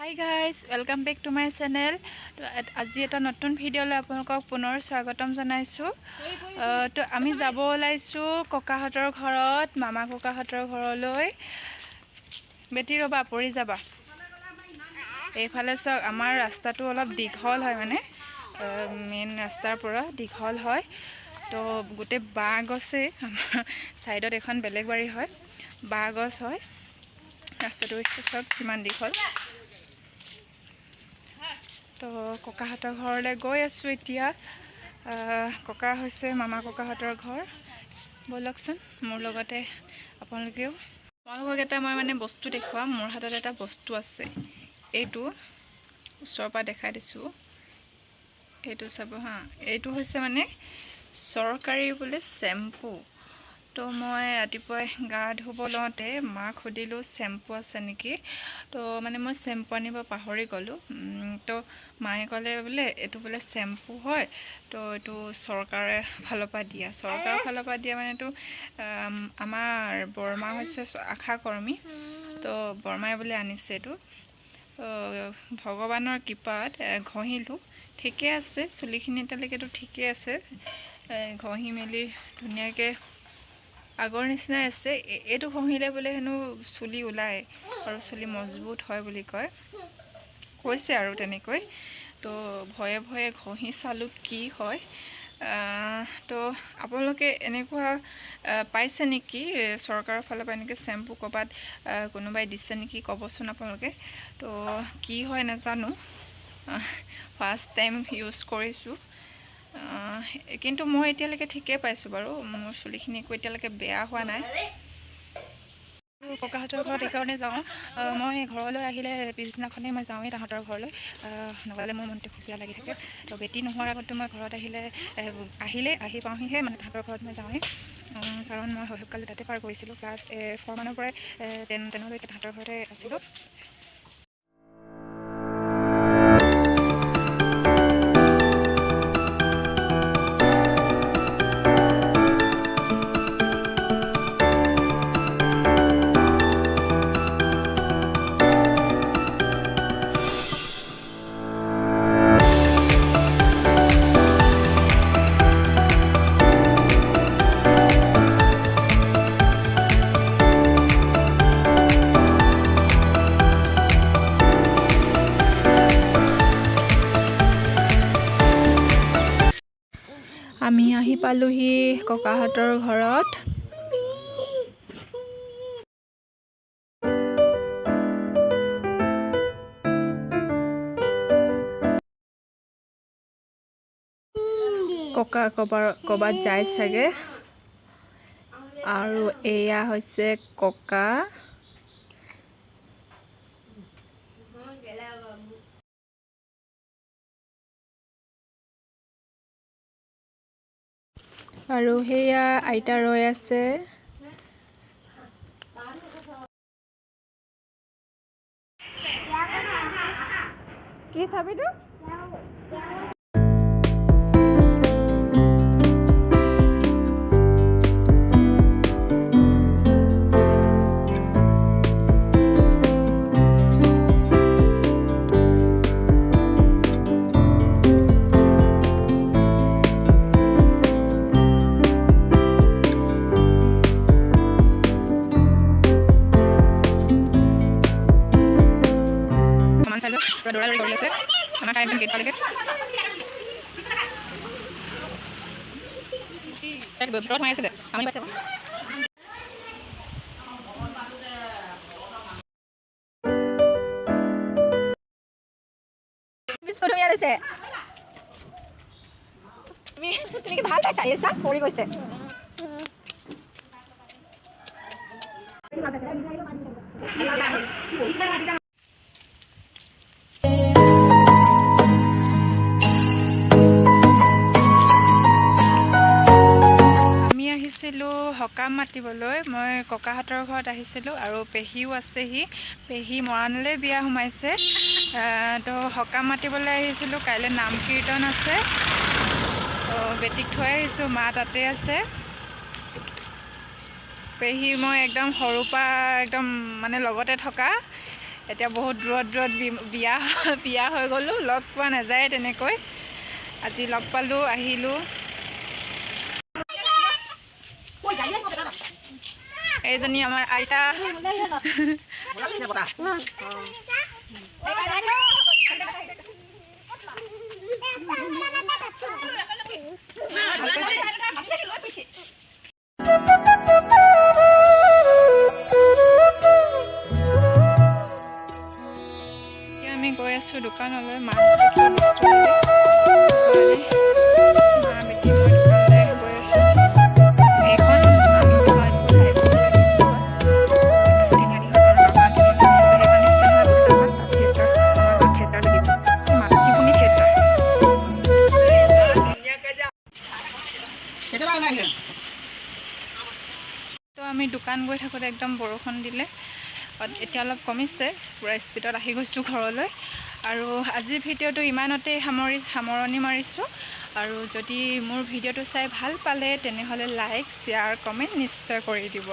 High guys, welcome back to my channel. তো আজি এটা নতুন ভিডিঅ'লৈ আপোনালোকক পুনৰ স্বাগতম জনাইছোঁ। তো আমি যাব ওলাইছোঁ ককাহঁতৰ ঘৰত, মামা ককাহঁতৰ ঘৰলৈ। বেটি ৰ'বা, পৰি যাবা। এইফালে চাওক, আমাৰ ৰাস্তাটো অলপ দীঘল হয়, মানে মেইন ৰাস্তাৰ পৰা দীঘল হয়। তো গোটেই বাঁহ গছেই, আমাৰ ছাইডত এখন বেলেগ বাৰী হয়, বাঁহ গছ হয়। ৰাস্তাটো চাওক কিমান দীঘল। তো ককাহঁতৰ ঘৰলৈ গৈ আছোঁ এতিয়া। ককা হৈছে মামা ককাহঁতৰ ঘৰ। ব'লকচোন মোৰ লগতে আপোনালোকেও। আপোনালোকক এটা মই বস্তু দেখুৱাম। মোৰ হাতত এটা বস্তু আছে, এইটো ওচৰৰ পৰা দেখাই দিছোঁ। এইটো চাব হা, এইটো হৈছে চৰকাৰী বোলে চেম্পু। তো মই ৰাতিপুৱাই গা ধুব লওঁতে মাক সুধিলোঁ চেম্পু আছে নেকি। তো মই চেম্পু আনিব পাহৰি গ'লোঁ। তো মায়ে ক'লে বোলে এইটো বোলে চেম্পু হয়। তো এইটো চৰকাৰে ফালৰ পৰা দিয়া, চৰকাৰৰ ফালৰ পৰা দিয়া এইটো আমাৰ বৰমা হৈছে আশা কৰ্মী। তো বৰমাই বোলে আনিছে এইটো। ভগৱানৰ কৃপাত ঘঁহিলোঁ, ঠিকে আছে। চুলিখিনি এতিয়ালৈকেতো ঠিকে আছে। ঘঁহি মেলি ধুনীয়াকৈ আগৰ নিচিনাই আছে। এইটো ঘঁহিলে বোলে হেনো চুলি ওলায় আৰু চুলি মজবুত হয় বুলি কৈছে আৰু তেনেকৈ। তো ভয়ে ভয়ে ঘঁহি চালোঁ কি হয়। তো আপোনালোকে এনেকুৱা পাইছে নেকি, চৰকাৰৰ ফালৰ পৰা এনেকৈ চেম্পু ক'ৰবাত কোনোবাই দিছে নেকি ক'বচোন আপোনালোকে। তো কি হয় নাজানো, ফাৰ্ষ্ট টাইম ইউজ কৰিছোঁ। কিন্তু মই এতিয়ালৈকে ঠিকেই পাইছোঁ বাৰু। মোৰ চুলিখিনি একো এতিয়ালৈকে বেয়া হোৱা নাই। ককাহঁতৰ ঘৰত এইকাৰণে যাওঁ, মই ঘৰলৈ আহিলে পিছদিনাখনেই মই যাওঁৱেই তাহাঁতৰ ঘৰলৈ। নগ'লে মোৰ মনটো খুব বেয়া লাগি থাকে। তো বেটি নোহোৱাৰ আগতো মই ঘৰত আহি পাওঁহিহে, তাহাঁতৰ ঘৰত মই যাওঁৱেই। কাৰণ মই শৈশৱকাল তাতে পাৰ কৰিছিলোঁ। ক্লাছ 4 মানৰ পৰাই 10লৈকে তাহাঁতৰ ঘৰতে আছিলোঁ। আমি আহি পালোহি ককাহঁতৰ ঘৰত। ককা ক'ৰবাত যায় চাগে। আৰু এয়া হৈছে ককা। আৰু সেয়া আইতা ৰৈ আছে। কি চাবিটো? দৌৰা-দৌৰি কৰি আছে। আমাৰ কাই একদম গেট পালেগে। ভিতৰত সোমাই আছে যে আমি পাইছে। তুমি ভাল পাইছা? এইচা পৰি গৈছে। আমি আহিছিলোঁ সকাম মাতিবলৈ। মই ককাহঁতৰ ঘৰত আহিছিলোঁ আৰু পেহীও আছেহি। পেহী মৰাণলৈ বিয়া সোমাইছে। তো সকাম মাতিবলৈ আহিছিলোঁ। কাইলৈ নাম কীৰ্তন আছে। তো বেটিক থৈ আহিছোঁ, মা তাতে আছে। পেহী মই একদম সৰুৰ পৰা একদম লগতে থকা। এতিয়া বহুত দূৰত দূৰত বিয়া হৈ গ'লোঁ, লগ পোৱা নাযায় তেনেকৈ। আজি লগ পালোঁ, আহিলোঁ। এইজনী আমাৰ আইতা। আমি গৈ আছোঁ দোকানলৈ, মা বেটি মই দোকানলৈ গৈ আছোঁ। এইখন তো আমি দোকান গৈ থাকোঁতে একদম বৰষুণ দিলে। এতিয়া অলপ কমিছে, পূৰা স্পীডত আহি গৈছোঁ ঘৰলৈ। আৰু আজিৰ ভিডিঅ'টো ইমানতেই সামৰণি মাৰিছোঁ। আৰু যদি মোৰ ভিডিঅ'টো চাই ভাল পালে তেনেহ'লে লাইক, শ্বেয়াৰ, কমেণ্ট নিশ্চয় কৰি দিব।